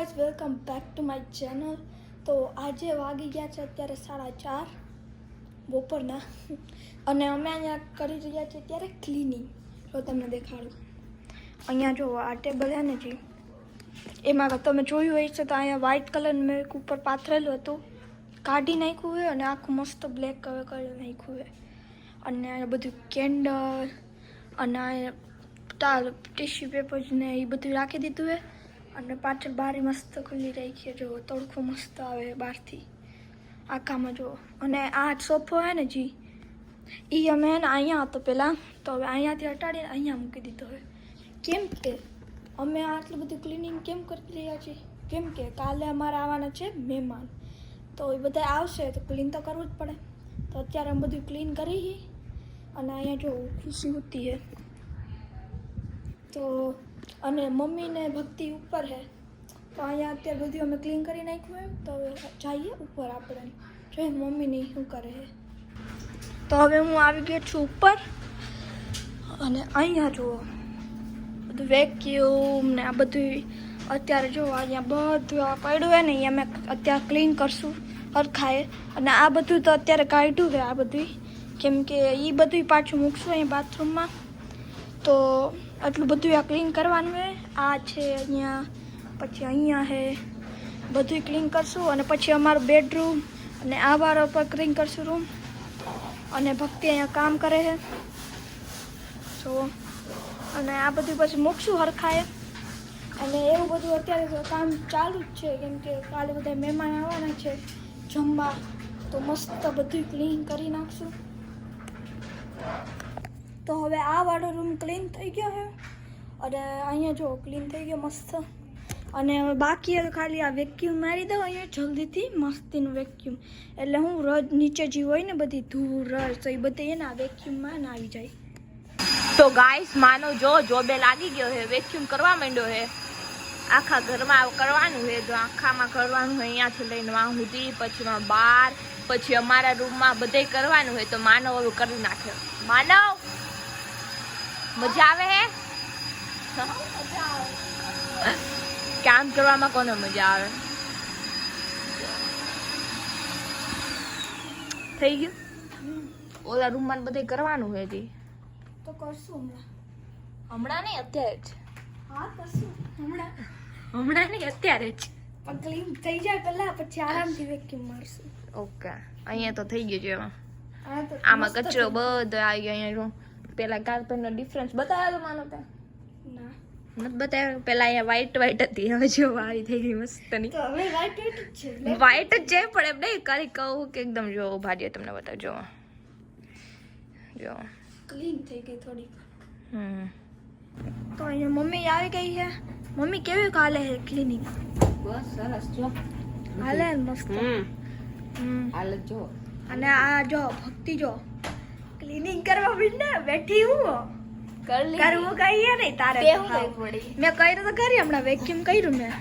Guys welcome back to my channel. તો આજે વાગી ગયા છે અત્યારે 4:30 બપોરના અને અમે અહીંયા કરી રહ્યા છીએ અત્યારે ક્લિનિંગ. તો તમને દેખાડું, અહીંયા જો આ ટેબલ છે ને જી, એમાં તમે જોયું હોય છે તો અહીંયા વ્હાઇટ કલરનું મેં ઉપર પાથરેલું હતું, કાઢી નાખ્યું હોય અને આખું મસ્ત બ્લેક કલર કરી નાખ્યું હોય. અને અહીંયા બધું કેન્ડલ અને ટીશ્યુ પેપર્સ ને એ બધું રાખી દીધું હોય. અને પાછળ બારી મસ્ત ખુલ્લી રહી છે, જો તડકો મસ્ત આવે બહારથી આખામાં જો. અને આ સોફો હે ને જી, એ અમે ને અહીંયા હતો પહેલાં, તો હવે અહીંયાથી હટાડીને અહીંયા મૂકી દીધો હોય. કેમ કે અમે આટલું બધું ક્લિનિંગ કેમ કરી રહ્યા છીએ? કેમ કે કાલે અમારે આવવાના છે મહેમાન, તો એ બધા આવશે તો ક્લીન તો કરવું જ પડે. તો અત્યારે અમે બધું ક્લીન કરી અને અહીંયા જો ખુશી હોતી હે. તો અને મમ્મી ને ભક્તિ ઉપર છે, તો અહીંયા અત્યારે બધું અમે ક્લીન કરી નાખ્યું એમ. તો હવે જઈએ ઉપર આપણે જોઈએ મમ્મીની શું કરે છે. તો હવે હું આવી ગયો છું ઉપર અને અહીંયા જુઓ બધું વેક્યુમ ને આ બધું અત્યારે જો અહીંયા બધું આ પડ્યું હોય ને અહીંયા અમે અત્યારે ક્લીન કરશું હરખાએ. અને આ બધું તો અત્યારે કાઢ્યું છે આ બધું, કેમ કે એ બધું પાછું મૂકશું અહીં બાથરૂમમાં. તો આટલું બધું આ ક્લીન કરવાનું છે. આ છે અહીંયા, પછી અહીંયા છે, બધું ક્લીન કરશું. અને પછી અમારું બેડરૂમ અને આ વાળા પર ક્લીન કરશું રૂમ. અને ભક્તિ અહીંયા કામ કરે છે તો, અને આ બધું પછી મૂકશું હરખાએ. અને એવું બધું અત્યારે કામ ચાલુ જ છે, કેમ કે કાલે બધા મહેમાન આવવાના છે જમવા, તો મસ્ત બધું ક્લીન કરી નાખશું. તો હવે આ વાળો રૂમ ક્લીન થઈ ગયો છે અને અહીંયા જો ક્લીન થઈ ગયો મસ્ત. અને હવે બાકી ખાલી આ વેક્યુમ મારી દઉં અહીંયા જલ્દીથી, મસ્તીનું વેક્યુમ. એટલે હું રોજ નીચે જે હોય ને બધી ધૂળ રસ તો એ બધી એના વેક્યુમમાં ના આવી જાય. તો ગાઈસ માનો જો જોબે લાગી ગયો છે, વેક્યુમ કરવા માંડ્યો છે. આખા ઘરમાં કરવાનું છે, જો આખામાં કરવાનું હોય, અહીંયાથી લઈને વાં સુધી, પછી બહાર, પછી અમારા રૂમમાં બધે કરવાનું હોય. તો માનવ હવે કરી નાખે. માનવ મજા આવે હે? કામ કરવામાં કોને મજા આવે? થઈ ગયું. ઓલા રૂમમાં બધે કરવાનું હોય જી. તો કરશું હમણાં નહીં, અત્યારે જ. હા કરશું હમણાં નહીં, અત્યારે જ. પણ ક્લીન થઈ જાય પહેલા, પછી આરામથી વેક્યુમ મારશું. ઓકે, અહીંયા તો થઈ ગયું છે. હા તો આમાં કચરો બધો આવી ગયો. અહીંયા પેલા કાર્પેટનો ડિફરન્સ બતાવ્યો તો માનો ત્યાં ના નથી બતાવ્યો. પેલા અહીંયા વ્હાઈટ હતી, હવે જો આવી થઈ ગઈ મસ્તની. તો હવે વ્હાઈટ જ છે, વ્હાઈટ જ છે પણ એમ નહીં કરી કહું કે એકદમ જો ભાડીએ તમને બતાવજો. જો ક્લીન થઈ ગઈ થોડી. તો અહીંયા મમ્મી આવી ગઈ છે. મમ્મી કેવી કાલે છે ક્લિનિક? બસ સરસ જો હાલે મસ્ત. હાલ જો. અને આ જો ભક્તિ જો ક્લિનિંગ કરવા બિને બેઠી હું કરવું કહીએ નહીં તારે. મેં કર્યું તો કરી, હમણાં વેક્યુમ કર્યું મેં.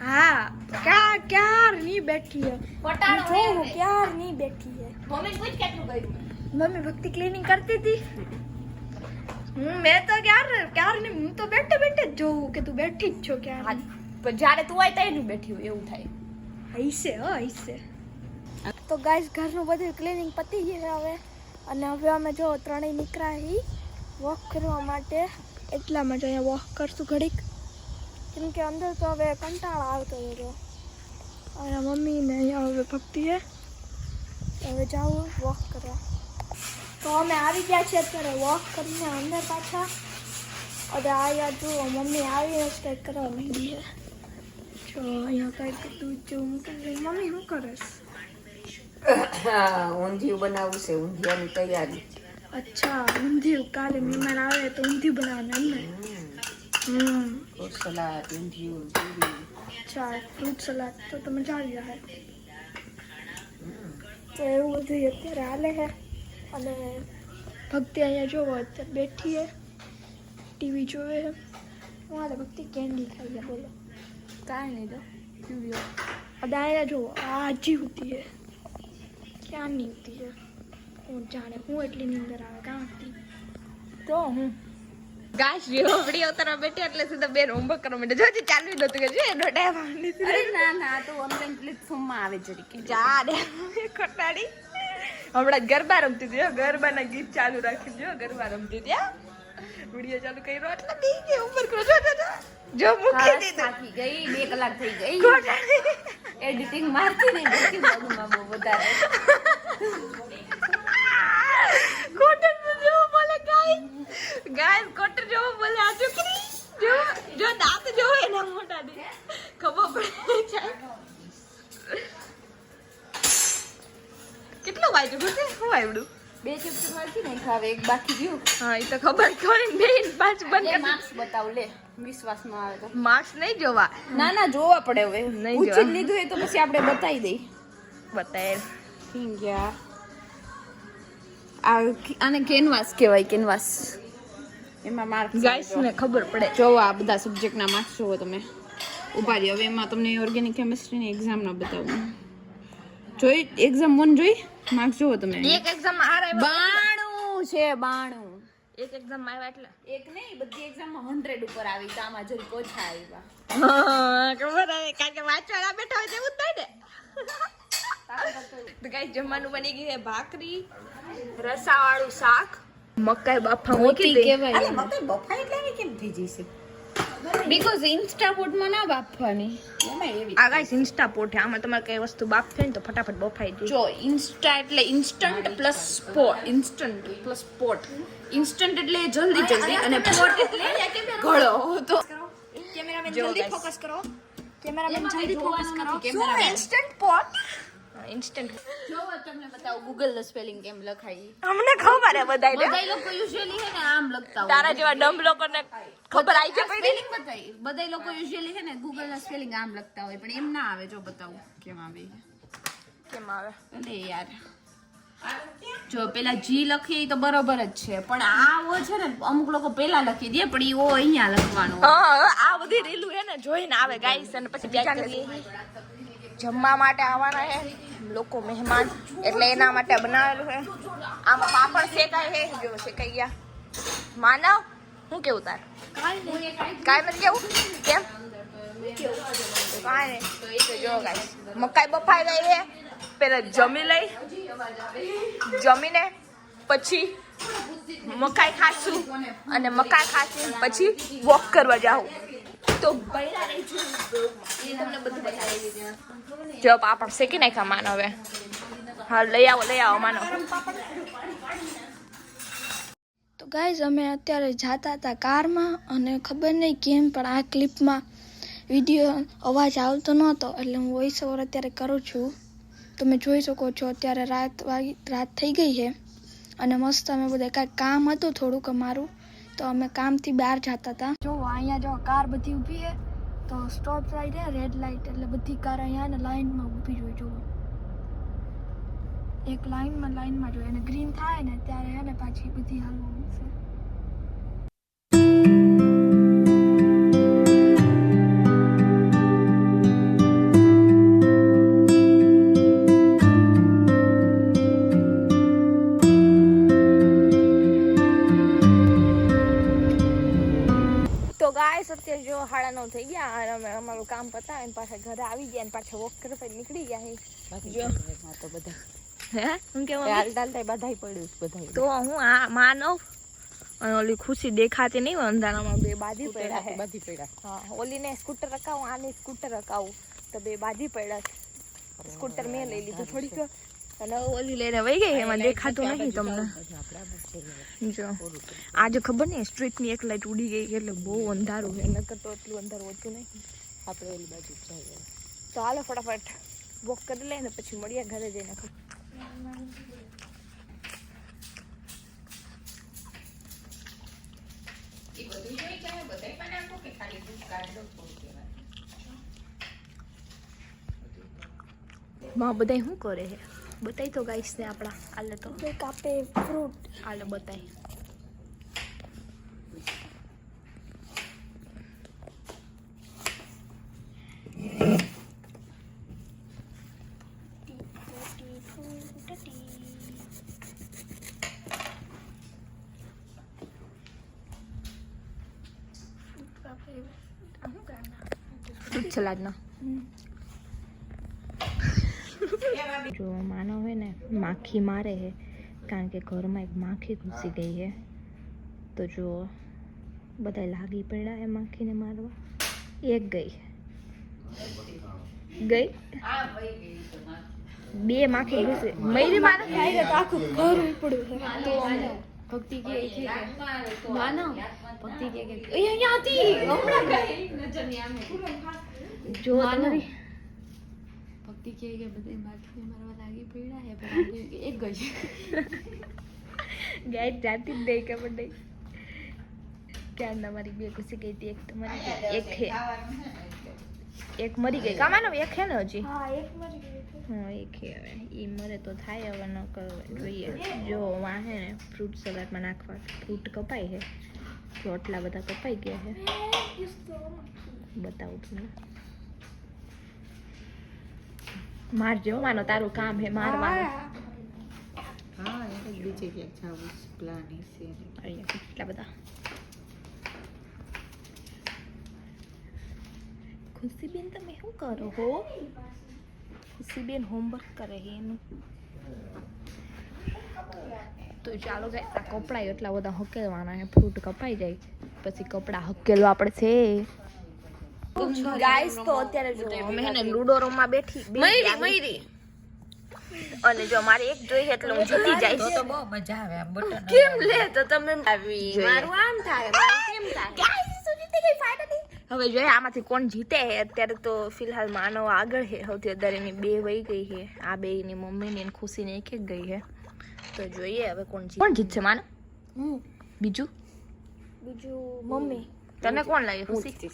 હા ક્યાર ની બેઠી હે, ક્યાર ની બેઠી હે. મમ્મી ભક્તિ ક્લિનિંગ કરતી હતી. મેં તો ક્યાર ની, હું તો બેઠે બેઠે જ જોઉં કે તું બેઠી જ છો ક્યાં. જયારે તું હોય ત્યાં બેઠી હોય એવું થાય. હૈસે હૈસે. તો ગાઈસ ઘરનું બધું ક્લિનિંગ પતી ગયું હવે. અને હવે અમે જો ત્રણેય નીકળ્યા વોક કરવા માટે. એટલામાં જ અહીંયા વોક કરશું ઘડીક, કેમ કે અંદર તો હવે કંટાળો આવતો હતો. અહીંયા મમ્મી ને અહીંયા હવે ભક્તિ છે. હવે જાઉં વોક કરવા. તો અમે આવી ગયા છીએ અત્યારે વોક કરીને અંદર પાછા. અને અહીંયા જુઓ મમ્મી આવીને જ કંઈક કરવા માંડી છે. જો અહીંયા કંઈક દૂધ જેવું મૂકી. મમ્મી શું કરસ? ઊંધિયું બનાવવું છે, ઊંધિયાની તૈયારી. અચ્છા, ઊંધિયું. કાલે મહેમાન આવે તો ઊંધિયું બનાવવાનું એમ ને? ફ્રૂટ સલાડ, ઊંધિયું, પૂરી. અચ્છા, ફ્રૂટ સલાડ તો મજા આવી જાય. તો એવું બધું અત્યારે હાલે છે. અને ભક્તિ અહીંયા જોવો અત્યારે બેઠી છે, ટીવી જોવે છે. હું હાલે ભક્તિ કેન્ડી ખાઈ છે. બોલો કાંઈ નહીં તો અને અહીંયા જોવો આ હજી હોતી છે, ક્યાં નહીં હોતી છે. હું જાણે હું એટલી નીંદર આવે કાં હતી. તો હું ગાઈસ જો વિડિયો ઉતારવા બેઠી એટલે સીધા બેન હોમવર્ક કરવા માંડે. જો ચાલુ નતું કે જો એનો ટાઈમ આવવાની છે. અરે ના ના આ તો ઓનલાઈન પ્લેટફોર્મમાં આવે જરીકે. જા દે ખટાડી. હમણાં જ ગરબા રમતી હતી. ગરબાના ગીત ચાલુ રાખી જો ગરબા રમતી હતી. વિડિયો ચાલુ કર્યો એટલે બી કે ઉપર કરો જો મૂકી દીધું. થાકી ગઈ 2 કલાક થઈ ગઈ એડિટિંગ મારતી નહીં દેખી બાબુમાં બહુ વધારે કોટર જો બોલે ગાઈસ કોટર જો બોલે આ છોકરી જો દાંત જો એના મોટા દે ખબર પડે છે. કેટલો વાંચ્યું છે શું આવડું 2 ચેપ્ટર વાંચી નહીં ખાવે એક બાકી ગયું. હા એ તો ખબર કોને બેન પાંચ લે બંધ માર્ક્સ બતાવ લે વિશ્વાસ ન આવે તો. માર્ક્સ નહીં જોવા ના ના જોવા પડે હવે નહીં પૂછી જોવા. લીધું એ તો પછી આપણે બતાવી દઈ. બતાય હિંગ્યા આને કેનવાસ કહેવાય કેનવાસ. એમાં માર્ક્સ ગાઈસ ને ખબર પડે. જોવો આ બધા સબ્જેક્ટના માર્ક્સ જોવો તમે. ઉભા રહ્યો હવે એમાં તમને ઓર્ગેનિક કેમિસ્ટ્રીની એક્ઝામ ના બતાવું. જોઈ એક્ઝામ 1 જોઈ માર્ક્સ જોવો તમે. એક એક્ઝામ માં હાર આવ્યો 92 છે 92. એક એક્ઝામ માં આવ્યા એટલે એક નહીં બધી એક્ઝામમાં 100 ઉપર આવી તો આમાં જરી ઓછા આવ્યા. ખબર આવે કારણ કે વાંચવાના બેઠા હોય તેવું જ થાય ને. તો ગાઈસ જમવાનું બની ગયું છે ભાખરી રસાવાળું શાક મકાઈ બાફા મૂકી દે. અરે મકાઈ બફાઈ એટલે આવી કેમ થઈ જશે? બીકોઝ ઇન્સ્ટા ફૂડમાં ના બાફવાની એમાં એવી આ ગાઈસ ઇન્સ્ટા પોટ છે. આમાં તમારે કઈ વસ્તુ બાફે ને તો ફટાફટ બફાઈ જાય. જો ઇન્સ્ટા એટલે instant plus spot. Instant plus spot. Instant એટલે જલ્દી અને પોટ એટલે ઘણો. તો કેમેરામેન જો જલ્દી guys. ફોકસ કરો. કેમેરામેન એમાં જલ્દી કઈ ફોકસ જોવાનું કરો. નથી, શું cameraman. Instant pot? ઇન્સ્ટન્ટ જો તમને બતાવું ગૂગલ નું સ્પેલિંગ કેમ લખાય. અમને ખબર હે બધાય બધા લોકો યુઝ્યુઅલી હે ને આમ લખતા હોય. તારા જેવા ડમ્બ લોકોને ખબર આવી છે પડી. સ્પેલિંગ બતાવી. બધા લોકો યુઝ્યુઅલી હે ને ગૂગલ ના સ્પેલિંગ આમ લખતા હોય પણ એમ ના આવે. જો બતાવું કેમ આવે. કેમ આવે? અરે યાર જો પેલા જી લખીએ તો બરોબર જ છે પણ આ ઓ છે ને અમુક લોકો પેલા લખી દે પણ ઈ ઓ અહીંયા લખવાનું. હા આ બધી રીલું હે ને જોઈને આવે ગાઈસ અને પછી બીજા જમવા માટે આવવાના હે લોકો મહેમાન એટલે એના માટે બનાવેલું હે. આમાં પાપડ શેકાય હે જો શેકાઈ ગયા. માનવ હું કેવું તાર કાઈ નથી કેવું કેમ કાઈ નહીં તો જો ગાઈસ મકાઈ બફાઈ ગઈ હે. પેલા જમી લઈ જમીને પછી મકાઈ ખાશું અને મકાઈ ખાશું પછી વોક કરવા જાઉં તો બૈરા રહી છું એ તમને બધું બતાવી દીધું. જો પાપડ શેકી નાખ્યા માનો હવે. હા લઈ આવો માનો. તો ગાઈઝ અમે અત્યારે જાતા હતા કારમાં અને ખબર નહીં કેમ પણ આ ક્લિપમાં વિડીયો અવાજ આવતો નહોતો એટલે હું વોઇસ ઓવર અત્યારે કરું છું. તમે જોઈ શકો છો અત્યારે રાત થઈ ગઈ છે અને મસ્ત અમે બધા કાંઈક કામ હતું થોડુંક અમારું તો અમે કામથી બહાર જતા હતા. જો અહીંયા જો કાર બધી ઊભી છે તો સ્ટોપ લાઈટ છે રેડ લાઈટ એટલે બધી કાર અહીંયા ને લાઈનમાં ઊભી જોઈએ. જો એક લાઈનમાં જોઈએ અને ગ્રીન થાય ને ત્યારે હે ને પાછી બધી હાલવાનું છે. અત્યારે જો 9:30 થઈ ગયા અને અમે અમારું કામ પતાવીને પાછા ઘરે આવી ગયા અને પાછા વોક કરવા નીકળી ગયા. જો તો બધા હે હું કેમ ડાલતા બધાય પડ્યું બધાય. તો હું આ માનવ અને ઓલી ખુશી દેખાતી નહીં અંધારામાં બે બાજી પડ્યા છે. બધી પડ્યા. હા ઓલીને સ્કૂટર રખાવું આને સ્કૂટર રખાવું તો બે બાજી પડ્યા છે. સ્કૂટર મેં લઈ લીધું થોડીક અને ઓલી લઈને વહી ગઈ એમાં દેખાતું નહીં તમને. જો આજે ખબર નહીં સ્ટ્રીટની એક લાઈટ ઉડી ગઈ એટલે બહુ અંધારું છે નકર તો એટલું અંધારું હોતું નહીં. આપણે ઓલી બાજુ જઈએ તો હાલો ફટાફટ વોક કરી લઈને પછી મળીએ ઘરે જઈને. માં બધાય શું કરે છે બતાય તો ગાઈસ ને આપણા આલે તો કાપે ફ્રૂટ આલે બતાય. ફ્રૂટ સલાડનો જો માનો હોય ને માખી મારે છે કારણ કે ઘરમાં એક માખી ઘૂસી ગઈ છે તો જો બધા લાગી પડ્યા એ માખીને મારવા એક ગઈ બે માખી ઘૂસી મયરી મારે આખું ઘર ઉપડ્યું તો ભક્તિ કે માનો ભક્તિ કે અહીંયા હતી હમણાં ગઈ નજરની આમે જો તમારી ભક્તિ કે બધે માખી મારવા લાગી પડ્યા હે પણ એક ગઈ ગાય જાતી જ નહીં ખબર નહીં ક્યાં તમારી બે ઘૂસી ગઈ હતી એક તમારી એક છે એક મરી ગઈ કામાનો એક છે ને હજી હા એક મરી ગઈ હા એક છે હવે એ મરે તો થાય હવે ન કરવે જોઈએ જો વાહે ને ફ્રૂટ સલાડમાં નાખવા ફ્રૂટ કપાય છે તો આટલા બધા કપાઈ ગયા છે બતાવું તમને મારજો માનો તારું કામ હે મારવાનું હા એ બીજે ક્યાંક જવું પ્લાન છે અહીંયા કેટલા બધા ખુશીબેન તમે શું કરો હો ખુશીબેન હોમવર્ક કરે છે એનું તો ચાલો ગાઈસ આ કપડાં એટલા બધા હકેલવાના છે ફ્રૂટ કપાઈ જાય પછી કપડાં હકેલવા પડશે ગાઈસ તો અત્યારે જો અમે હે ને લૂડો રૂમમાં બેઠી મયરી અને જો મારે એક જોઈએ એટલે હું જીતી જઈશ તો બહુ મજા આવે આમ બટન કેમ લે તો તમે આવી મારું આમ થાય મારું કેમ થાય ગાઈસ તો જીતી ગઈ ફાઇનલી હવે જોઈએ આમાંથી કોણ જીતે છે અત્યારે તો ફિલહાલ માનવ આગળ છે સૌથી વધારે એની બે વહી ગઈ છે આ બે ની મમ્મી ની ખુશી ને એક ગઈ છે તો જોઈએ હવે કોણ જીતશે માનવ બીજું મમ્મી તને કોણ લાગે ખુશી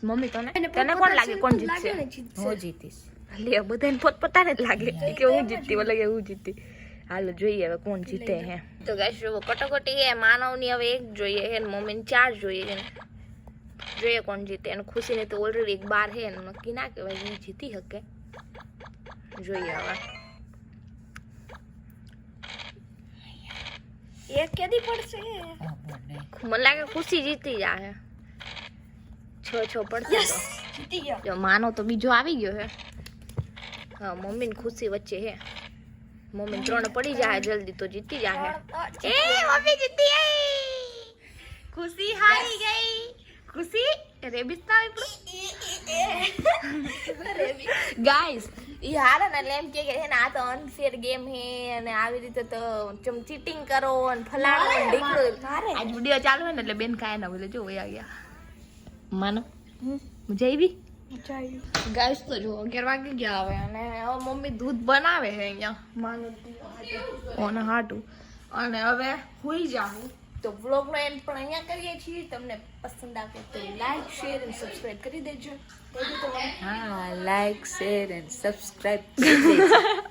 મમ્મી તને કોણ લાગે કોણ જીતશે હું જીતીશ લે બધાને પોતપોતાને જ લાગે કે હું જીતતી બોલે કે હું જીતતી હાલો જોઈએ હવે કોણ જીતે હે તો ગાઈસ જો કટોકટી હે માનવની હવે એક જોઈએ હે મમ્મીને 4 જોઈએ છે જોઈએ કોણ જીતે અને ખુશીને તો ઓલરેડી એક બાર હે એનું નક્કી ના કહેવાય એ જીતી શકે જોઈએ હવે એક કેદી પડશે મને લાગે ખુશી જીતી જાય 6-6 પડશે જીતી ગયા જો માનો તો બીજો આવી ગયો હે હા મમ્મી ને ખુશી વચ્ચે હે મમ્મી 3 પડી જાય જલ્દી તો જીતી જાય એ મમ્મી જીતી ગઈ ખુશી હારી ગઈ ખુશી રેબિસ ના ગાઈસ ઈ હારે ને એટલે એમ કે હે ને આ તો અનફેર ગેમ હે અને આવી રીતે તો ચીટિંગ કરો અને ફલાણો ને ઢીકડો આજ વિડિયો ચાલુ હે ને એટલે બેન કાય ના બોલે જો વયા ગયા માનો મજા આવી ગાઈસ તો જો 11 વાગી ગયા હવે અને હવે મમ્મી દૂધ બનાવે છે અહીંયા માનો ઓને હાટું અને હવે હુઈ જાઉં તો વ્લોગનો એન્ડ પણ અહીંયા કરીએ છીએ તમને પસંદ આવે તો લાઈક શેર અને સબસ્ક્રાઇબ કરી દેજો હા લાઈક શેર એન્ડ સબસ્ક્રાઇબ કરી દેજો